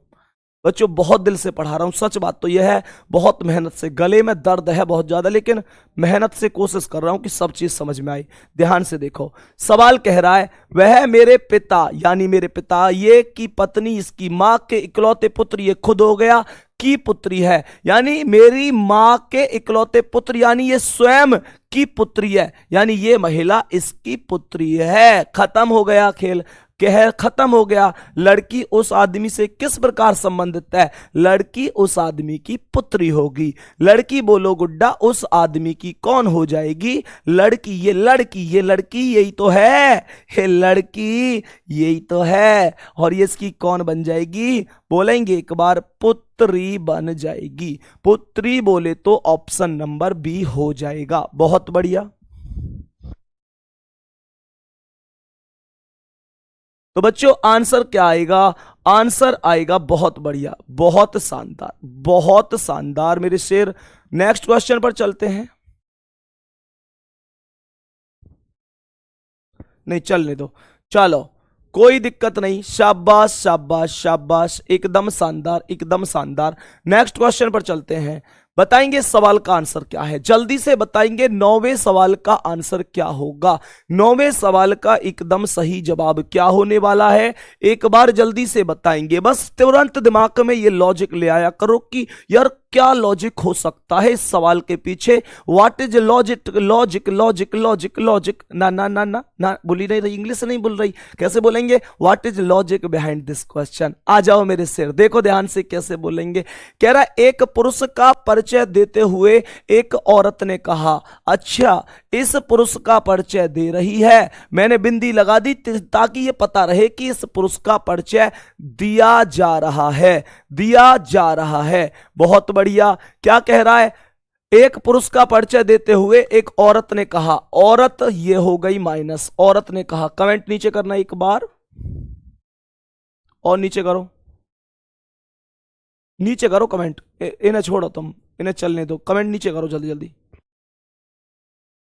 बच्चों, बहुत दिल से पढ़ा रहा हूं। सच बात तो यह है, बहुत मेहनत से, गले में दर्द है बहुत ज्यादा, लेकिन मेहनत से कोशिश कर रहा हूं कि सब चीज समझ में आई। ध्यान से देखो, सवाल कह रहा है वह मेरे पिता, यानी मेरे पिता, ये की पत्नी इसकी मां के इकलौते पुत्र, ये खुद हो गया की पुत्री है, यानी मेरी मां के इकलौते पुत्र, यानी ये स्वयं की पुत्री है, यानी ये महिला इसकी पुत्री है। खत्म हो गया खेल, कह खत्म हो गया। लड़की उस आदमी से किस प्रकार संबंधित है? लड़की उस आदमी की पुत्री होगी। लड़की बोलो गुड्डा, उस आदमी की कौन हो जाएगी? लड़की। ये लड़की, ये लड़की यही तो है, ये लड़की यही तो है, और ये इसकी कौन बन जाएगी? बोलेंगे एक बार, पुत्री बन जाएगी। पुत्री बोले तो ऑप्शन नंबर बी हो जाएगा। बहुत बढ़िया। तो बच्चों आंसर क्या आएगा? आंसर आएगा बहुत बढ़िया, बहुत शानदार, बहुत शानदार मेरे शेर। नेक्स्ट क्वेश्चन पर चलते हैं। नहीं चलने दो, चलो कोई दिक्कत नहीं, शाबाश शाबाश शाबाश, एकदम शानदार, एकदम शानदार। नेक्स्ट क्वेश्चन पर चलते हैं। बताएंगे सवाल का आंसर क्या है, जल्दी से बताएंगे 9वें सवाल का आंसर क्या होगा। 9वें सवाल का एकदम सही जवाब क्या होने वाला है, एक बार जल्दी से बताएंगे। बस तुरंत दिमाग में ये लॉजिक ले आया करो कि यार क्या लॉजिक हो सकता है इस सवाल के पीछे। What is logic, logic logic logic logic, ना ना ना ना ना बोली नहीं रही, इंग्लिश नहीं बोल रही, कैसे बोलेंगे? What is logic behind this question. आ जाओ मेरे शेर, देखो ध्यान से कैसे बोलेंगे। कह रहा एक पुरुष का परिचय देते हुए एक औरत ने कहा, अच्छा इस पुरुष का परिचय दे रही है, मैंने बिंदी लगा दी ताकि ये पता रहे कि इस पुरुष का परिचय दिया जा रहा है, दिया जा रहा है। बहुत बढ़िया। क्या कह रहा है? एक पुरुष का परिचय देते हुए एक औरत ने कहा, औरत ये हो गई माइनस, औरत ने कहा। कमेंट नीचे करना एक बार, और नीचे करो, नीचे करो कमेंट, इन्हें छोड़ो तुम, इन्हें चलने दो, कमेंट नीचे करो जल्दी जल्दी,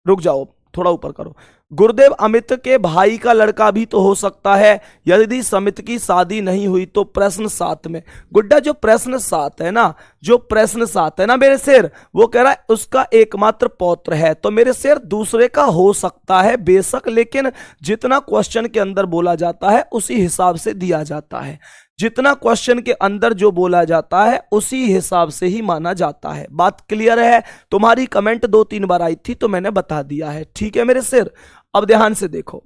रुक जाओ थोड़ा ऊपर करो। गुरुदेव अमित के भाई का लड़का भी तो हो सकता है यदि समित की शादी नहीं हुई तो। प्रश्न 7 में गुड्डा जो प्रश्न 7 है ना, जो प्रश्न 7 है ना मेरे शेर, वो कह रहा है उसका एकमात्र पौत्र है, तो मेरे शेर दूसरे का हो सकता है बेशक, लेकिन जितना क्वेश्चन के अंदर बोला जाता है उसी हिसाब से दिया जाता है, जितना क्वेश्चन के अंदर जो बोला जाता है उसी हिसाब से ही माना जाता है। बात क्लियर है? तुम्हारी कमेंट 2-3 बार आई थी तो मैंने बता दिया है, ठीक है मेरे शेर। अब ध्यान से देखो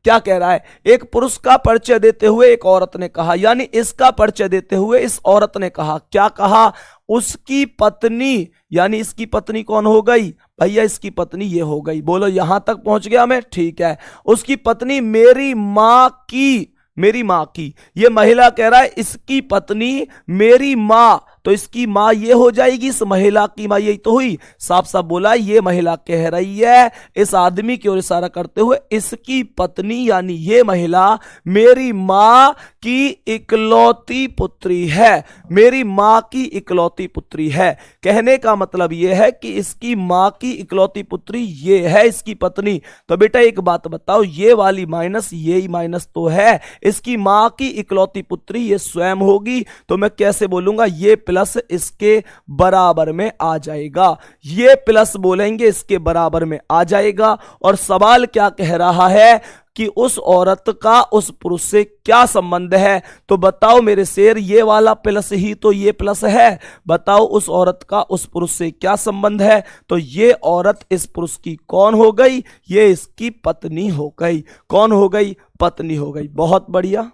क्या कह रहा है। एक पुरुष का परिचय देते हुए एक औरत ने कहा, यानी इसका परिचय देते हुए इस औरत ने कहा, क्या कहा? उसकी पत्नी, यानी इसकी पत्नी कौन हो गई भैया? इसकी पत्नी ये हो गई। बोलो यहां तक पहुंच गया मैं? ठीक है। उसकी पत्नी मेरी मां की, मेरी मां की, ये महिला कह रहा है इसकी पत्नी मेरी मां, तो इसकी मां ये हो जाएगी, इस महिला की मां यही तो हुई। साफ साफ बोला ये महिला कह रही है इस आदमी की ओर इशारा करते हुए, इसकी पत्नी यानी ये महिला मेरी मां की इकलौती पुत्री है, मेरी मां की इकलौती पुत्री है। कहने का मतलब यह है कि इसकी मां की इकलौती पुत्री ये है इसकी पत्नी। तो बेटा एक बात बताओ, ये वाली माइनस ये माइनस तो है, इसकी मां की इकलौती पुत्री ये स्वयं होगी, तो मैं कैसे बोलूंगा, ये प्लस इसके बराबर में आ जाएगा, ये प्लस बोलेंगे इसके बराबर में आ जाएगा। और सवाल क्या कह रहा है कि उस औरत का उस पुरुष से क्या संबंध है, तो बताओ मेरे शेर, ये वाला प्लस ही तो ये प्लस है। बताओ उस औरत का उस पुरुष से क्या संबंध है, तो ये औरत इस पुरुष की कौन हो गई, ये इसकी पत्नी हो गई। कौन हो गई, पत्नी हो गई। बहुत बढ़िया,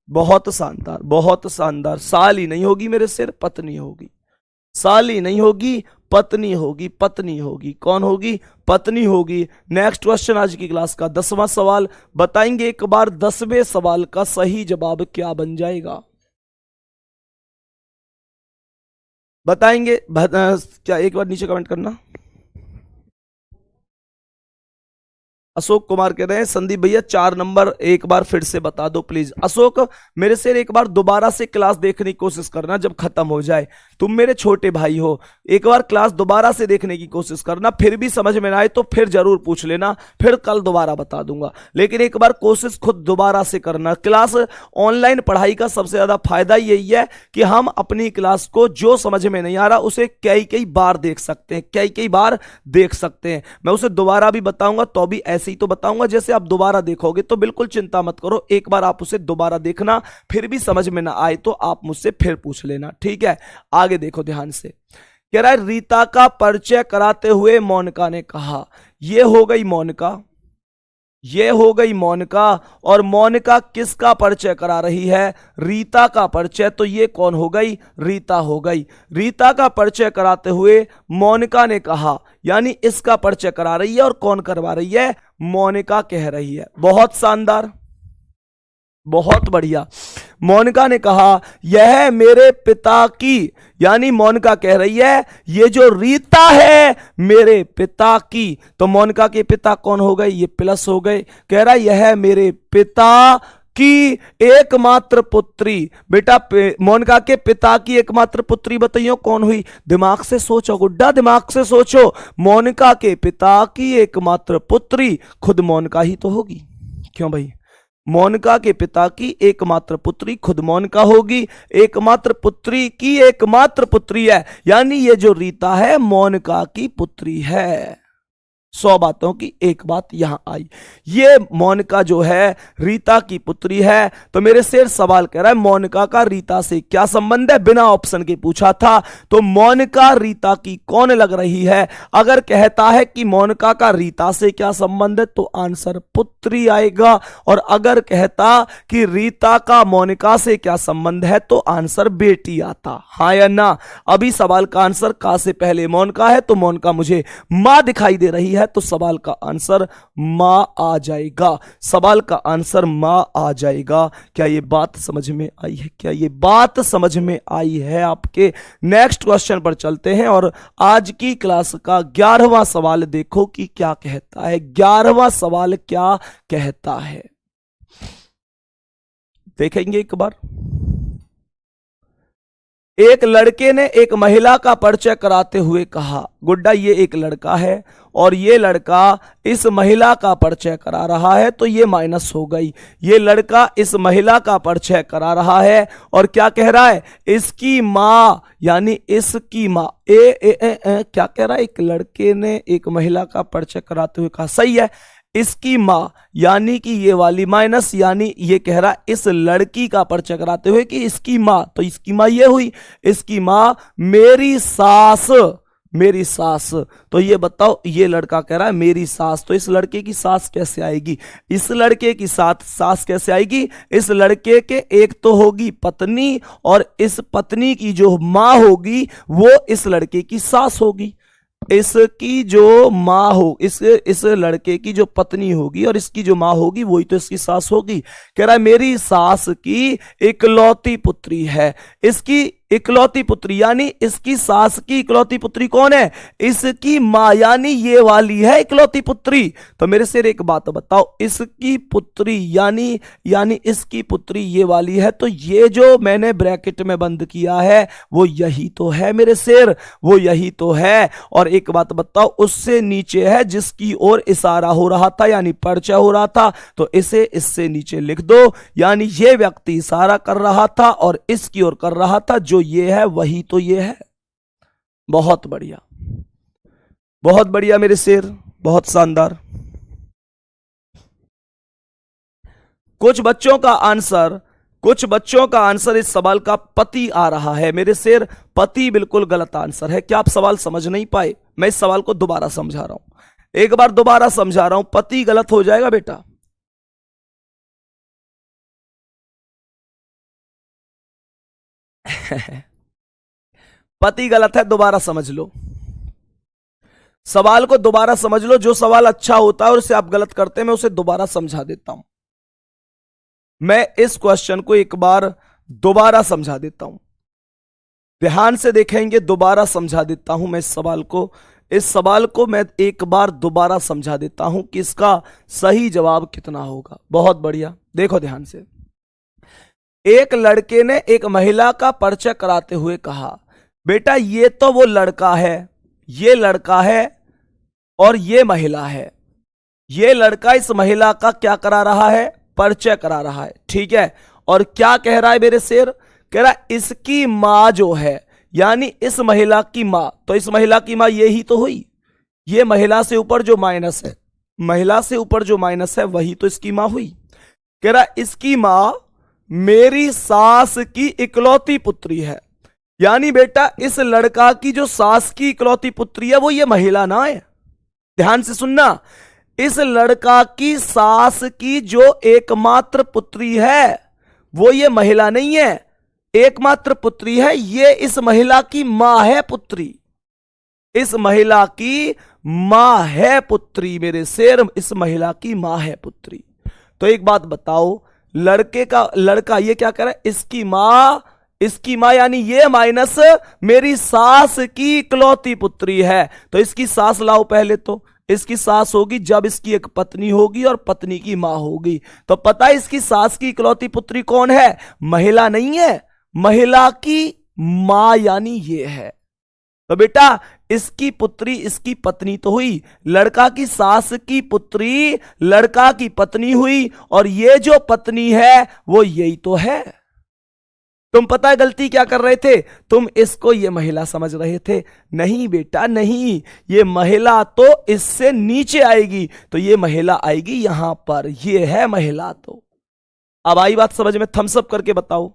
बहुत शानदार, बहुत शानदार। साली नहीं होगी मेरे शेर, पत्नी होगी, साली नहीं होगी, पत्नी होगी, पत्नी होगी। कौन होगी, पत्नी होगी। नेक्स्ट क्वेश्चन आज की क्लास का 10वां सवाल, बताएंगे एक बार 10वें सवाल का सही जवाब क्या बन जाएगा, बताएंगे क्या, एक बार नीचे कमेंट करना। अशोक कुमार कह रहे हैं संदीप भैया 4 नंबर एक बार फिर से बता दो प्लीज। अशोक मेरे से एक बार दोबारा से क्लास देखने की कोशिश करना जब खत्म हो जाए, तुम मेरे छोटे भाई हो, एक बार क्लास दोबारा से देखने की कोशिश करना, फिर भी समझ में ना आए तो फिर जरूर पूछ लेना, फिर कल दोबारा बता दूंगा, लेकिन एक बार कोशिश खुद दोबारा से करना। क्लास ऑनलाइन पढ़ाई का सबसे ज्यादा फायदा यही है कि हम अपनी क्लास को जो समझ में नहीं आ रहा उसे कई कई बार देख सकते हैं, कई कई बार देख सकते हैं। मैं उसे दोबारा भी बताऊंगा तो भी ऐसे ही तो बताऊंगा जैसे आप दोबारा देखोगे, तो बिल्कुल चिंता मत करो, एक बार आप उसे दोबारा देखना, फिर भी समझ में ना आए तो आप मुझसे फिर पूछ लेना, ठीक है। आगे देखो ध्यान से, कह रहा है रीता का परिचय कराते हुए मोनिका ने कहा, ये हो गई मोनिका, ये हो गई मोनिका, और मोनिका किसका परिचय करा रही है, रीता का परिचय, तो ये कौन हो गई, रीता हो गई। रीता का परिचय कराते हुए मोनिका ने कहा, यानी इसका परिचय करा रही है, और कौन करवा रही है, मोनिका कह रही है। बहुत शानदार, बहुत बढ़िया। मोनिका ने कहा यह मेरे पिता की, यानी मोनिका कह रही है ये जो रीता है मेरे पिता की, तो मोनिका के पिता कौन हो गए, ये प्लस हो गए। कह रहा यह मेरे पिता की एकमात्र पुत्री। बेटा मोनिका के पिता की एकमात्र पुत्री बताइयो कौन हुई, दिमाग से सोचो गुड्डा, दिमाग से सोचो। मोनिका के पिता की एकमात्र पुत्री खुद मोनिका ही तो होगी, क्यों भाई, मोनिका के पिता की एकमात्र पुत्री खुद मोनिका होगी, एकमात्र पुत्री की एकमात्र पुत्री है, यानी ये जो रीता है मोनिका की पुत्री है। 100 बातों की एक बात यहां आई, ये मोनिका जो है रीता की पुत्री है। तो मेरे शेर सवाल कह रहा है मोनिका का रीता से क्या संबंध है, बिना ऑप्शन के पूछा था, तो मोनिका रीता की कौन लग रही है। अगर कहता है कि मोनिका का रीता से क्या संबंध है तो आंसर पुत्री आएगा, और अगर कहता कि रीता का मोनिका से क्या संबंध है तो आंसर बेटी आता, हाँ या ना। अभी सवाल का आंसर का से पहले मोनिका है तो मोनिका मुझे मां दिखाई दे रही है, तो सवाल का आंसर मां आ जाएगा, सवाल का आंसर मां आ जाएगा। क्या ये बात समझ में आई है, क्या ये बात समझ में आई है आपके। नेक्स्ट क्वेश्चन पर चलते हैं, और आज की क्लास का 11वां सवाल देखो कि क्या कहता है। 11वां सवाल क्या कहता है देखेंगे एक बार। एक लड़के ने एक महिला का परिचय कराते हुए कहा, गुड्डा ये एक लड़का है और ये लड़का इस महिला का परिचय करा रहा है, तो ये माइनस हो गई। ये लड़का इस महिला का परिचय करा रहा है और क्या कह रहा है, इसकी मां, यानी इसकी मां क्या कह रहा है, एक लड़के ने एक महिला का परिचय कराते हुए कहा, सही है, इसकी मां, यानी कि ये वाली माइनस, यानी ये कह रहा इस लड़की का परिचय कराते हुए कि इसकी मां, तो इसकी मां ये हुई, इसकी मां मेरी सास, मेरी सास। तो ये बताओ, ये लड़का कह रहा है मेरी सास, तो इस लड़के की सास कैसे आएगी, इस लड़के की साथ सास कैसे आएगी, इस लड़के के एक तो होगी पत्नी और इस पत्नी की जो मां होगी वो इस लड़के की सास होगी। इसकी जो माँ हो, इस लड़के की जो पत्नी होगी और इसकी जो माँ होगी वही तो इसकी सास होगी। कह रहा है मेरी सास की इकलौती पुत्री है। इसकी इकलौती पुत्री यानी इसकी सास की इकलौती पुत्री कौन है? इसकी मां, यानी ये वाली है इकलौती पुत्री। तो मेरे से एक बात बताओ, इसकी पुत्री यानी इसकी पुत्री ये वाली है, तो ये जो मैंने ब्रैकेट में बंद किया है वो यही तो है मेरे शेर, वो यही तो है। और एक बात बताओ, उससे नीचे है जिसकी ओर इशारा हो रहा था यानी परिचय हो रहा था, तो इसे इससे नीचे लिख दो, यानी ये व्यक्ति इशारा कर रहा था और इसकी ओर कर रहा था, जो ये है वही तो ये है। बहुत बढ़िया, बहुत बढ़िया मेरे शेर, बहुत शानदार। कुछ बच्चों का आंसर इस सवाल का पति आ रहा है मेरे शेर। पति बिल्कुल गलत आंसर है। क्या आप सवाल समझ नहीं पाए? मैं इस सवाल को दोबारा समझा रहा हूं, एक बार दोबारा समझा रहा हूं। पति गलत हो जाएगा बेटा। पति गलत है, दोबारा समझ लो सवाल को, दोबारा समझ लो। जो सवाल अच्छा होता है और उसे आप गलत करते हैं, मैं उसे दोबारा समझा देता हूं। मैं इस क्वेश्चन को एक बार दोबारा समझा देता हूं, ध्यान से देखेंगे, दोबारा समझा देता हूं मैं इस सवाल को मैं एक बार दोबारा समझा देता हूं कि इसका सही जवाब कितना होगा। बहुत बढ़िया, देखो ध्यान से। एक लड़के ने एक महिला का परिचय कराते हुए कहा, बेटा ये तो वो लड़का है, ये लड़का है और ये महिला है। ये लड़का इस महिला का क्या करा रहा है? परिचय करा रहा है, ठीक है। और क्या कह रहा है मेरे शेर? कह रहा है इसकी मां जो है, यानी इस महिला की मां, तो इस महिला की मां ये ही तो हुई। ये महिला से ऊपर जो माइनस है, महिला से ऊपर जो माइनस है वही तो इसकी मां हुई। कह रहा इसकी मां मेरी सास की इकलौती पुत्री है, यानी बेटा इस लड़का की जो सास की इकलौती पुत्री है वो ये महिला ना है। ध्यान से सुनना, इस लड़का की सास की जो एकमात्र पुत्री है वो ये महिला नहीं है, एकमात्र पुत्री है, ये इस महिला की मां है पुत्री, इस महिला की मां है पुत्री मेरे शेर, इस महिला की मां है पुत्री। तो एक बात बताओ, लड़का ये क्या कर रहा है? इसकी मां यानी ये माइनस मेरी सास की इकलौती पुत्री है, तो इसकी सास लाओ पहले। तो इसकी सास होगी जब इसकी एक पत्नी होगी और पत्नी की मां होगी, तो पता है इसकी सास की इकलौती पुत्री कौन है? महिला नहीं है, महिला की मां यानी ये है। तो बेटा इसकी पुत्री इसकी पत्नी तो हुई, लड़का की सास की पुत्री लड़का की पत्नी हुई, और ये जो पत्नी है वो यही तो है। तुम पता है गलती क्या कर रहे थे? तुम इसको ये महिला समझ रहे थे। नहीं बेटा नहीं, ये महिला तो इससे नीचे आएगी, तो ये महिला आएगी यहां पर, ये है महिला। तो अब आई बात समझ में? थम्स अप करके बताओ,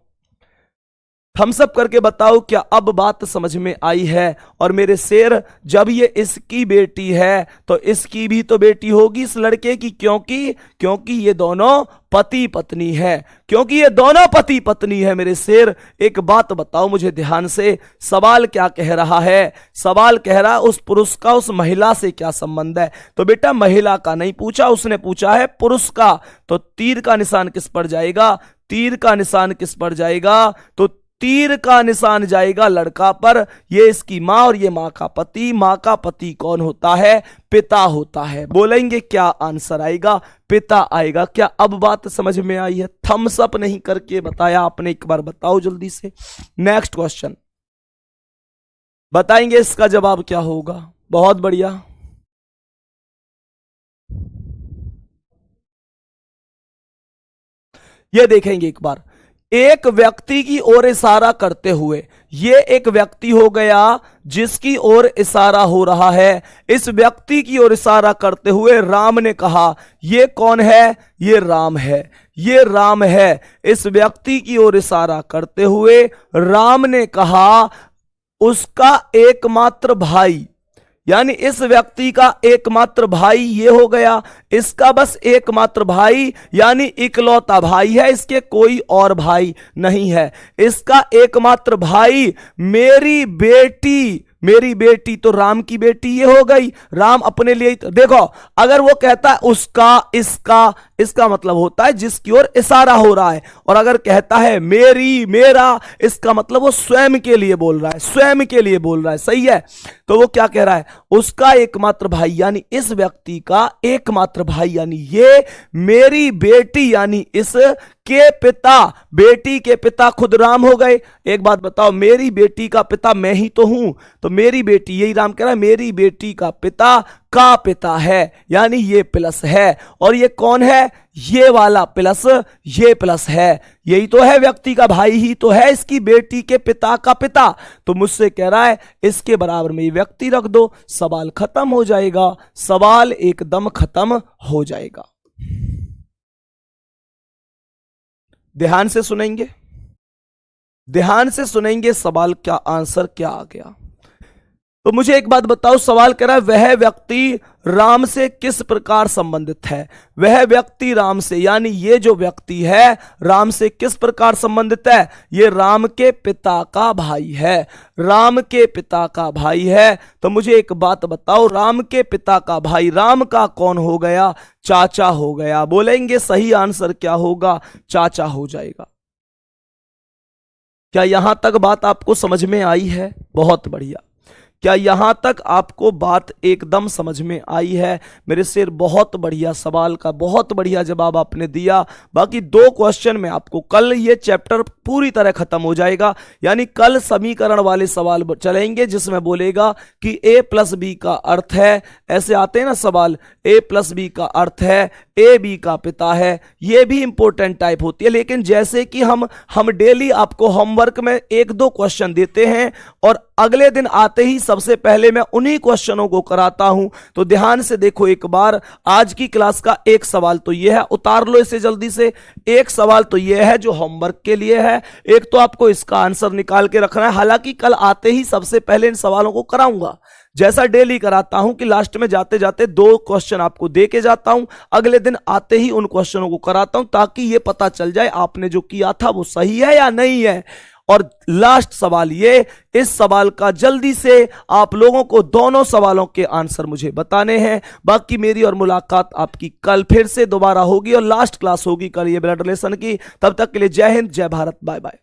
थम्स अप करके बताओ क्या अब बात समझ में आई है? और मेरे शेर, जब ये इसकी बेटी है तो इसकी भी तो बेटी होगी इस लड़के की, क्योंकि ये दोनों पति पत्नी है, क्योंकि ये दोनों पति पत्नी है मेरे शेर। एक बात बताओ मुझे ध्यान से, सवाल क्या कह रहा है? सवाल कह रहा है उस पुरुष का उस महिला से क्या संबंध है? तो बेटा महिला का नहीं पूछा, उसने पूछा है पुरुष का। तो तीर का निशान किस पर जाएगा? तीर का निशान किस पर जाएगा? तो तीर का निशान जाएगा लड़का पर। ये इसकी मां और ये मां का पति। मां का पति कौन होता है? पिता होता है। बोलेंगे क्या आंसर आएगा? पिता आएगा। क्या अब बात समझ में आई है? थम्स अप नहीं करके बताया आपने, एक बार बताओ जल्दी से। नेक्स्ट क्वेश्चन बताएंगे इसका जवाब क्या होगा। बहुत बढ़िया, ये देखेंगे एक बार। एक व्यक्ति की ओर इशारा करते हुए, ये एक व्यक्ति हो गया जिसकी ओर इशारा हो रहा है। इस व्यक्ति की ओर इशारा करते हुए राम ने कहा, ये कौन है? ये राम है, ये राम है। इस व्यक्ति की ओर इशारा करते हुए राम ने कहा उसका एकमात्र भाई, यानी इस व्यक्ति का एकमात्र भाई ये हो गया, इसका बस एकमात्र भाई यानी इकलौता भाई है, इसके कोई और भाई नहीं है। इसका एकमात्र भाई मेरी बेटी मेरी बेटी तो राम की बेटी ये हो गई, राम अपने लिए देखो, अगर वो कहता है उसका, इसका, इसका मतलब होता है जिसकी ओर इशारा हो रहा है। और अगर कहता है मेरी, मेरा, इसका मतलब वो स्वयं के लिए बोल रहा है, स्वयं के लिए बोल रहा है। सही है। तो वो क्या कह रहा है, उसका एकमात्र भाई, यानी इस व्यक्ति का एकमात्र भाई, यानी ये मेरी बेटी, यानी इस के पिता, बेटी के पिता खुद राम हो गए। एक बात बताओ, मेरी बेटी का पिता मैं ही तो हूं, तो मेरी बेटी, यही राम कह रहा है, मेरी बेटी का पिता का पिता है, यानी ये प्लस है। और ये कौन है, ये वाला प्लस ये प्लस है, यही तो है, व्यक्ति का भाई ही तो है इसकी बेटी के पिता का पिता। तो मुझसे कह रहा है इसके बराबर में ये व्यक्ति रख दो, सवाल खत्म हो जाएगा, सवाल एकदम खत्म हो जाएगा। ध्यान से सुनेंगे, ध्यान से सुनेंगे सवाल का आंसर क्या आ गया। तो मुझे एक बात बताओ, सवाल कह रहा है वह व्यक्ति राम से किस प्रकार संबंधित है। वह व्यक्ति राम से, यानी ये जो व्यक्ति है राम से किस प्रकार संबंधित है, ये राम के पिता का भाई है, राम के पिता का भाई है। तो मुझे एक बात बताओ, राम के पिता का भाई राम का कौन हो गया, चाचा हो गया। बोलेंगे सही आंसर क्या होगा, चाचा हो जाएगा। क्या यहां तक बात आपको समझ में आई है? बहुत बढ़िया। क्या यहां तक आपको बात एकदम समझ में आई है? मेरे शेर, बहुत बढ़िया सवाल का बहुत बढ़िया जवाब आपने दिया। बाकी 2 क्वेश्चन में आपको, कल ये चैप्टर पूरी तरह खत्म हो जाएगा, यानी कल समीकरण वाले सवाल चलेंगे जिसमें बोलेगा कि a प्लस बी का अर्थ है, ऐसे आते हैं ना सवाल, a प्लस बी का अर्थ है ए बी का पिता है। ये भी इंपॉर्टेंट टाइप होती है, लेकिन जैसे कि हम डेली आपको होमवर्क में 1-2 क्वेश्चन देते हैं और अगले दिन आते ही सबसे पहले मैं उन्हीं क्वेश्चनों को कराता हूं। तो ध्यान से देखो एक बार, आज की क्लास का एक सवाल तो यह है, उतार लो इसे जल्दी से। एक सवाल तो यह है जो होमवर्क के लिए है, एक तो आपको इसका आंसर निकाल के रखना है। हालांकि कल आते ही सबसे पहले इन सवालों को कराऊंगा, जैसा डेली कराता हूं कि लास्ट में जाते जाते 2 क्वेश्चन आपको दे के जाता हूं, अगले दिन आते ही उन क्वेश्चनों को कराता हूं, ताकि यह पता चल जाए आपने जो किया था वो सही है या नहीं है। और लास्ट सवाल ये, इस सवाल का जल्दी से आप लोगों को दोनों सवालों के आंसर मुझे बताने हैं। बाकी मेरी और मुलाकात आपकी कल फिर से दोबारा होगी और लास्ट क्लास होगी कल ये ब्लड रिलेशन की। तब तक के लिए जय हिंद, जय भारत, बाय बाय।